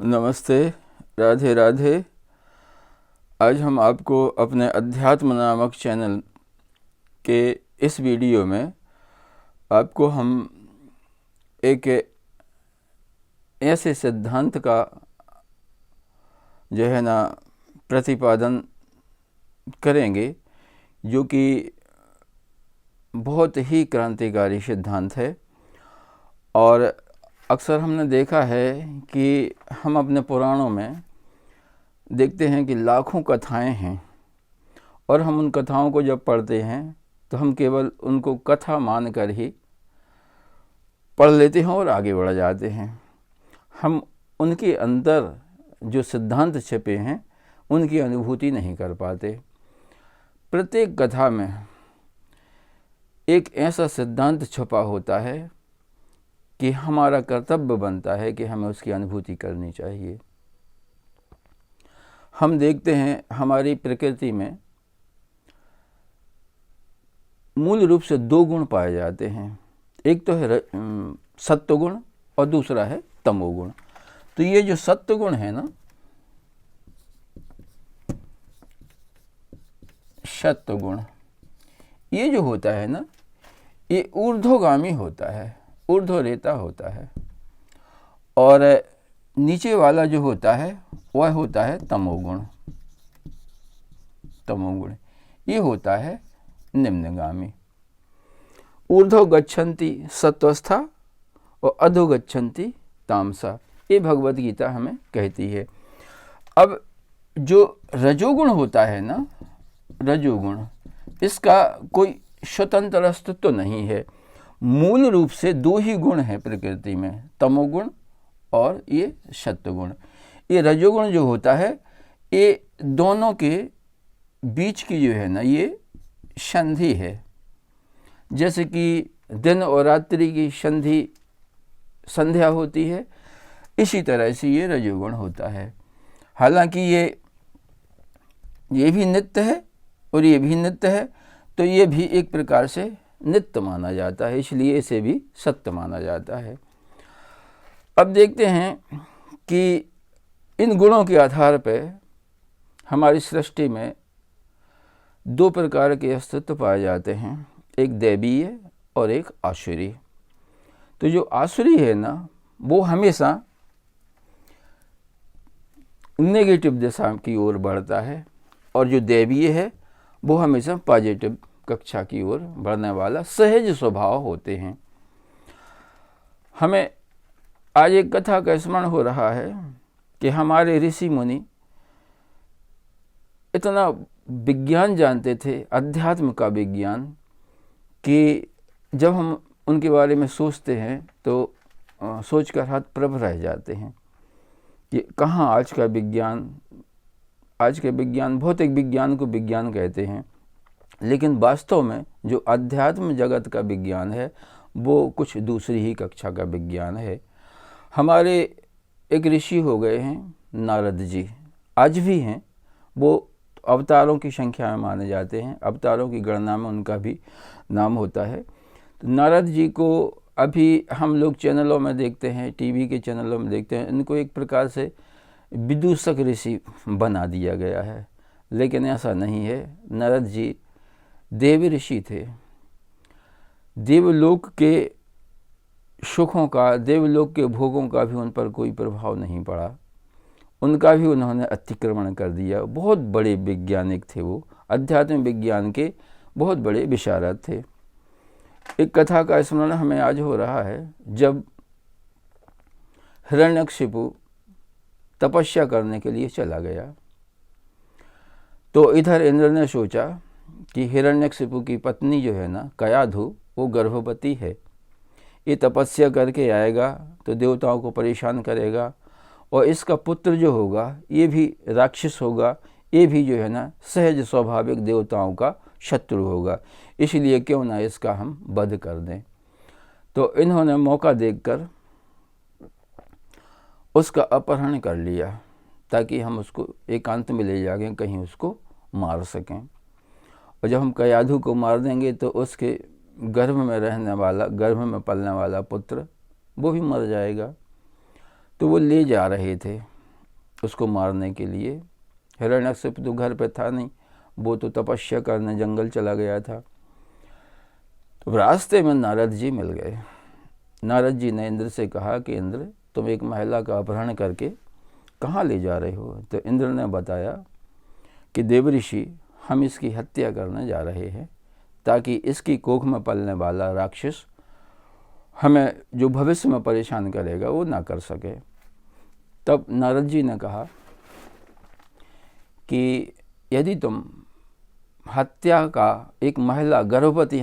नमस्ते, राधे राधे। आज हम आपको अपने अध्यात्म नामक चैनल के इस वीडियो में आपको हम एक ऐसे सिद्धांत का जो है ना प्रतिपादन करेंगे जो कि बहुत ही क्रांतिकारी सिद्धांत है। और अक्सर हमने देखा है कि हम अपने पुराणों में देखते हैं कि लाखों कथाएं हैं और हम उन कथाओं को जब पढ़ते हैं तो हम केवल उनको कथा मानकर ही पढ़ लेते हैं और आगे बढ़ जाते हैं। हम उनके अंदर जो सिद्धांत छिपे हैं उनकी अनुभूति नहीं कर पाते। प्रत्येक कथा में एक ऐसा सिद्धांत छुपा होता है कि हमारा कर्तव्य बनता है कि हमें उसकी अनुभूति करनी चाहिए। हम देखते हैं हमारी प्रकृति में मूल रूप से दो गुण पाए जाते हैं, एक तो है सत्व गुण और दूसरा है तमोगुण। तो ये जो सत्व गुण है ना, सत्व गुण ये जो होता है ना, ये ऊर्ध्वगामी होता है, ऊर्ध्वरेता होता है, और नीचे वाला जो होता है वह होता है तमोगुण। तमोगुण ये होता है निम्नगामी। ऊर्ध्व गच्छन्ति सत्वस्था और अधो गच्छन्ति तामसा, ये भगवत गीता हमें कहती है। अब जो रजोगुण होता है ना, रजोगुण, इसका कोई स्वतंत्र अस्तित्व नहीं है। मूल रूप से दो ही गुण हैं प्रकृति में, तमोगुण और ये सत्वगुण। ये रजोगुण जो होता है ये दोनों के बीच की जो है ना ये संधि है। जैसे कि दिन और रात्रि की संध्या होती है, इसी तरह से ये रजोगुण होता है। हालांकि ये भी नित्य है और ये भी नित्य है, तो ये भी एक प्रकार से नित्य माना जाता है, इसलिए इसे भी सत्य माना जाता है। अब देखते हैं कि इन गुणों के आधार पर हमारी सृष्टि में दो प्रकार के अस्तित्व पाए जाते हैं, एक दैवीय और एक आसुरी। तो जो आसुरी है ना वो हमेशा नेगेटिव दिशा की ओर बढ़ता है, और जो दैवीय है वो हमेशा पॉजिटिव कक्षा की ओर बढ़ने वाला सहज स्वभाव होते हैं। हमें आज एक कथा का स्मरण हो रहा है कि हमारे ऋषि मुनि इतना विज्ञान जानते थे, अध्यात्म का विज्ञान, कि जब हम उनके बारे में सोचते हैं तो सोचकर हाथ प्रभ रह जाते हैं कि कहाँ आज का विज्ञान भौतिक विज्ञान को विज्ञान कहते हैं, लेकिन वास्तव में जो अध्यात्म जगत का विज्ञान है वो कुछ दूसरी ही कक्षा का विज्ञान है। हमारे एक ऋषि हो गए हैं नारद जी, आज भी हैं, वो अवतारों की संख्या में माने जाते हैं, अवतारों की गणना में उनका भी नाम होता है। तो नारद जी को अभी हम लोग चैनलों में देखते हैं, टीवी के चैनलों में देखते हैं, इनको एक प्रकार से विदूषक ऋषि बना दिया गया है, लेकिन ऐसा नहीं है। नारद जी देव ऋषि थे। देवलोक के सुखों का, देवलोक के भोगों का भी उन पर कोई प्रभाव नहीं पड़ा, उनका भी उन्होंने अतिक्रमण कर दिया। बहुत बड़े वैज्ञानिक थे वो, अध्यात्म विज्ञान के बहुत बड़े विशारद थे। एक कथा का स्मरण हमें आज हो रहा है, जब हिरण्यकशिपु तपस्या करने के लिए चला गया तो इधर इंद्र ने सोचा कि हिरण्यकशिपु की पत्नी जो है ना कयाधु, वो गर्भवती है, ये तपस्या करके आएगा तो देवताओं को परेशान करेगा, और इसका पुत्र जो होगा ये भी राक्षस होगा, ये भी जो है ना सहज स्वाभाविक देवताओं का शत्रु होगा, इसलिए क्यों ना इसका हम वध कर दें। तो इन्होंने मौका देखकर उसका अपहरण कर लिया ताकि हम उसको एकांत में ले जाके कहीं उसको मार सकें। और जब हम कयाधु को मार देंगे तो उसके गर्भ में रहने वाला, गर्भ में पलने वाला पुत्र वो भी मर जाएगा। तो वो ले जा रहे थे उसको मारने के लिए। हिरण्यकशिपु तो घर पे था नहीं, वो तो तपस्या करने जंगल चला गया था। तो रास्ते में नारद जी मिल गए। नारद जी ने इंद्र से कहा कि इंद्र, तुम एक महिला का अपहरण करके कहाँ ले जा रहे हो? तो इंद्र ने बताया कि देवऋषि, हम इसकी हत्या करने जा रहे हैं ताकि इसकी कोख में पलने वाला राक्षस हमें जो भविष्य में परेशान करेगा वो ना कर सके। तब नारद जी ने कहा कि यदि तुम हत्या का, एक महिला गर्भवती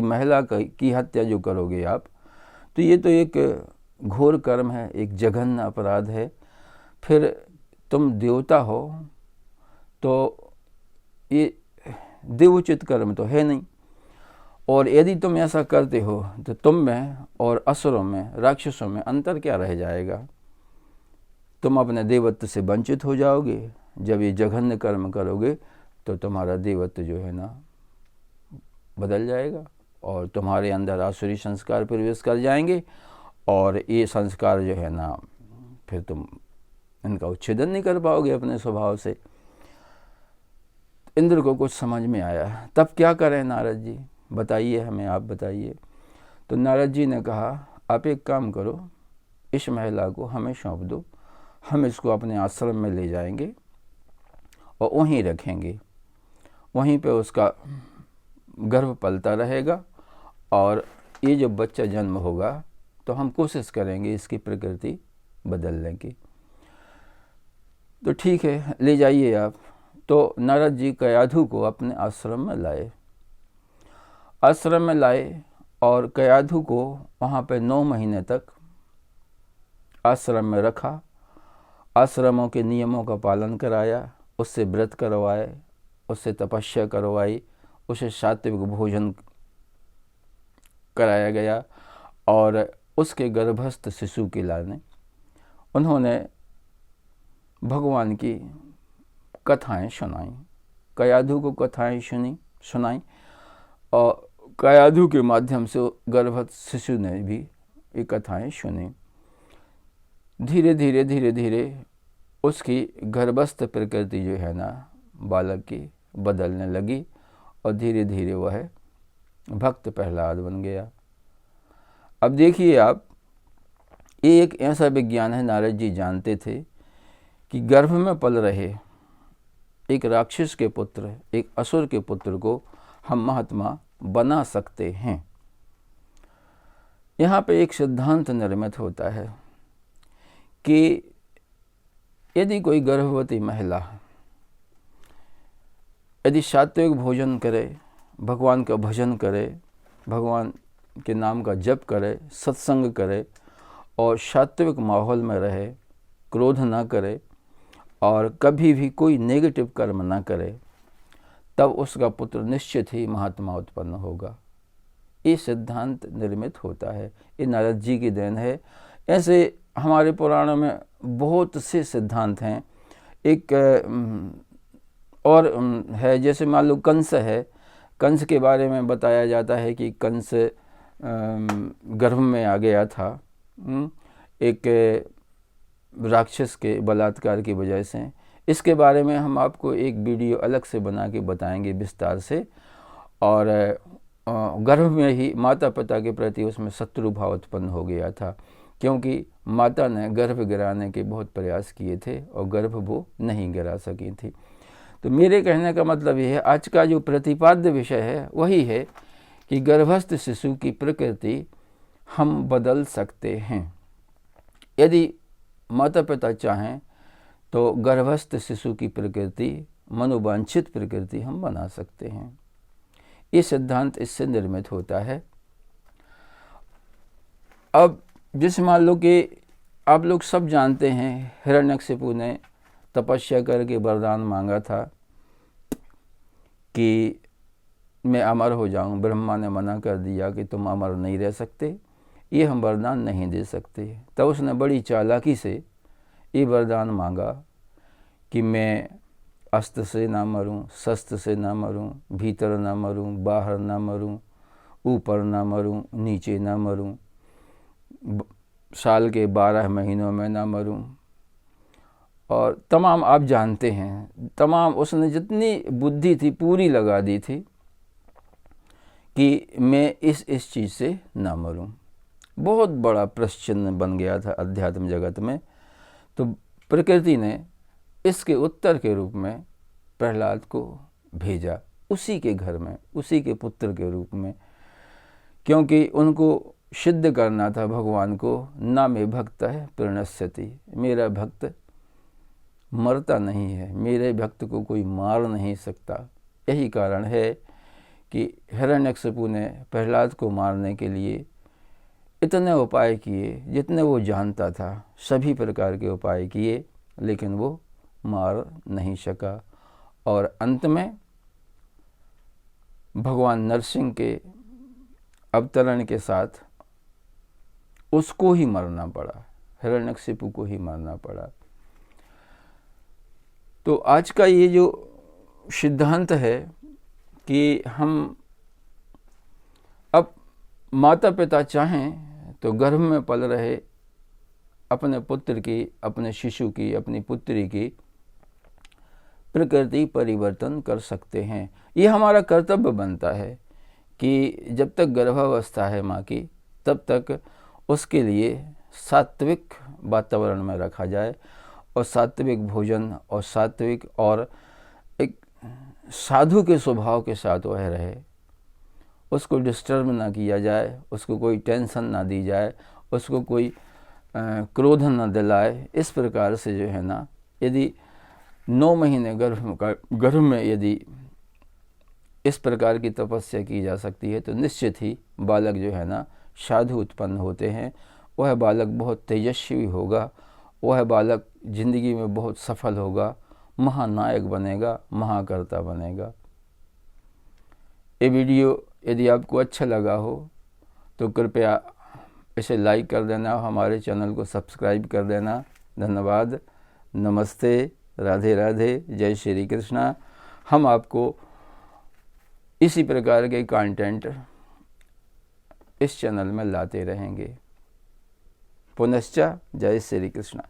महिला की हत्या जो करोगे आप, तो ये तो एक घोर कर्म है, एक जघन्य अपराध है। फिर तुम देवता हो तो ये देवोचित कर्म तो है नहीं, और यदि तुम ऐसा करते हो तो तुम में और असुरों में, राक्षसों में अंतर क्या रह जाएगा? तुम अपने देवत्व से वंचित हो जाओगे। जब ये जघन्य कर्म करोगे तो तुम्हारा देवत्व जो है ना बदल जाएगा और तुम्हारे अंदर आसुरी संस्कार प्रवेश कर जाएंगे, और ये संस्कार जो है ना फिर तुम इनका उच्छेदन नहीं कर पाओगे अपने स्वभाव से। इंद्र को कुछ समझ में आया। तब क्या करें नारद जी, बताइए हमें, आप बताइए। तो नारद जी ने कहा, आप एक काम करो, इस महिला को हमें सौंप दो, हम इसको अपने आश्रम में ले जाएंगे और वहीं रखेंगे। वहीं पे उसका गर्भ पलता रहेगा, और ये जब बच्चा जन्म होगा तो हम कोशिश करेंगे इसकी प्रकृति बदलने की। तो ठीक है, ले जाइए आप। तो नारद जी कयाधु को अपने आश्रम में लाए। और कयाधु को वहाँ पे 9 महीने तक आश्रम में रखा। आश्रमों के नियमों का पालन कराया, उससे व्रत करवाए, उससे तपस्या करवाई, उसे सात्विक भोजन कराया गया, और उसके गर्भस्थ शिशु के लाने उन्होंने भगवान की कथाएं सुनाई। कयाधु को कथाएं सुनाई, और कयाधु के माध्यम से गर्भस्थ शिशु ने भी ये कथाएं सुनी। धीरे धीरे उसकी गर्भस्थ प्रकृति जो है ना बालक की बदलने लगी, और धीरे धीरे वह भक्त प्रहलाद बन गया। अब देखिए आप, ये एक ऐसा विज्ञान है, नारद जी जानते थे कि गर्भ में पल रहे एक राक्षस के पुत्र, एक असुर के पुत्र को हम महात्मा बना सकते हैं। यहाँ पे एक सिद्धांत निर्मित होता है कि यदि कोई गर्भवती महिला यदि सात्विक भोजन करे, भगवान का भजन करे, भगवान के नाम का जप करे, सत्संग करे, और सात्विक माहौल में रहे, क्रोध ना करे, और कभी भी कोई नेगेटिव कर्म ना करे, तब उसका पुत्र निश्चित ही महात्मा उत्पन्न होगा। ये सिद्धांत निर्मित होता है, ये नारद जी की देन है। ऐसे हमारे पुराणों में बहुत से सिद्धांत हैं। एक और है, जैसे मान लो कंस है, कंस के बारे में बताया जाता है कि कंस गर्भ में आ गया था एक राक्षस के बलात्कार की वजह से। इसके बारे में हम आपको एक वीडियो अलग से बना के बताएंगे विस्तार से। और गर्भ में ही माता पिता के प्रति उसमें शत्रु भाव उत्पन्न हो गया था, क्योंकि माता ने गर्भ गिराने के बहुत प्रयास किए थे और गर्भ वो नहीं गिरा सकी थी। तो मेरे कहने का मतलब ये है, आज का जो प्रतिपाद्य विषय है वही है कि गर्भस्थ शिशु की प्रकृति हम बदल सकते हैं। यदि माता पिता चाहें तो गर्भस्थ शिशु की प्रकृति, मनोवांछित प्रकृति हम बना सकते हैं। ये सिद्धांत इससे निर्मित होता है। अब जिस मान लो कि आप लोग सब जानते हैं, हिरण्यकशिपु ने तपस्या करके वरदान मांगा था कि मैं अमर हो जाऊं। ब्रह्मा ने मना कर दिया कि तुम अमर नहीं रह सकते, ये हम वरदान नहीं दे सकते। तब उसने बड़ी चालाकी से ये वरदान मांगा कि मैं अस्त्र से ना मरूं, शस्त्र से ना मरूं, भीतर ना मरूं, बाहर ना मरूं, ऊपर ना मरूं, नीचे ना मरूं, साल के 12 महीनों में ना मरूं, और तमाम आप जानते हैं, तमाम उसने जितनी बुद्धि थी पूरी लगा दी थी कि मैं इस चीज़ से ना मरूं। बहुत बड़ा प्रश्न बन गया था अध्यात्म जगत में। तो प्रकृति ने इसके उत्तर के रूप में प्रहलाद को भेजा उसी के घर में, उसी के पुत्र के रूप में, क्योंकि उनको सिद्ध करना था भगवान को, ना मे भक्त है प्रणश्यति, मेरा भक्त मरता नहीं है, मेरे भक्त को कोई मार नहीं सकता। यही कारण है कि हिरण्यकशिपु ने प्रहलाद को मारने के लिए इतने उपाय किए, जितने वो जानता था सभी प्रकार के उपाय किए, लेकिन वो मार नहीं सका। और अंत में भगवान नरसिंह के अवतरण के साथ उसको ही मरना पड़ा, हिरण्यकशिपु को ही मरना पड़ा। तो आज का ये जो सिद्धांत है कि हम अब माता पिता चाहें तो गर्भ में पल रहे अपने पुत्र की, अपने शिशु की, अपनी पुत्री की प्रकृति परिवर्तन कर सकते हैं। ये हमारा कर्तव्य बनता है कि जब तक गर्भावस्था है माँ की, तब तक उसके लिए सात्विक वातावरण में रखा जाए और सात्विक भोजन और सात्विक और एक साधु के स्वभाव के साथ वह रहे। उसको डिस्टर्ब ना किया जाए, उसको कोई टेंशन ना दी जाए, उसको कोई क्रोध न दिलाए। इस प्रकार से जो है ना, यदि 9 महीने गर्भ में यदि इस प्रकार की तपस्या की जा सकती है तो निश्चित ही बालक जो है ना साधु उत्पन्न होते हैं। वह बालक बहुत तेजस्वी होगा, वह बालक जिंदगी में बहुत सफल होगा, महानायक बनेगा, महाकर्ता बनेगा। ये वीडियो यदि आपको अच्छा लगा हो तो कृपया इसे लाइक कर देना, हमारे चैनल को सब्सक्राइब कर देना। धन्यवाद। नमस्ते, राधे राधे, जय श्री कृष्णा। हम आपको इसी प्रकार के कंटेंट इस चैनल में लाते रहेंगे। पुनश्च जय श्री कृष्णा।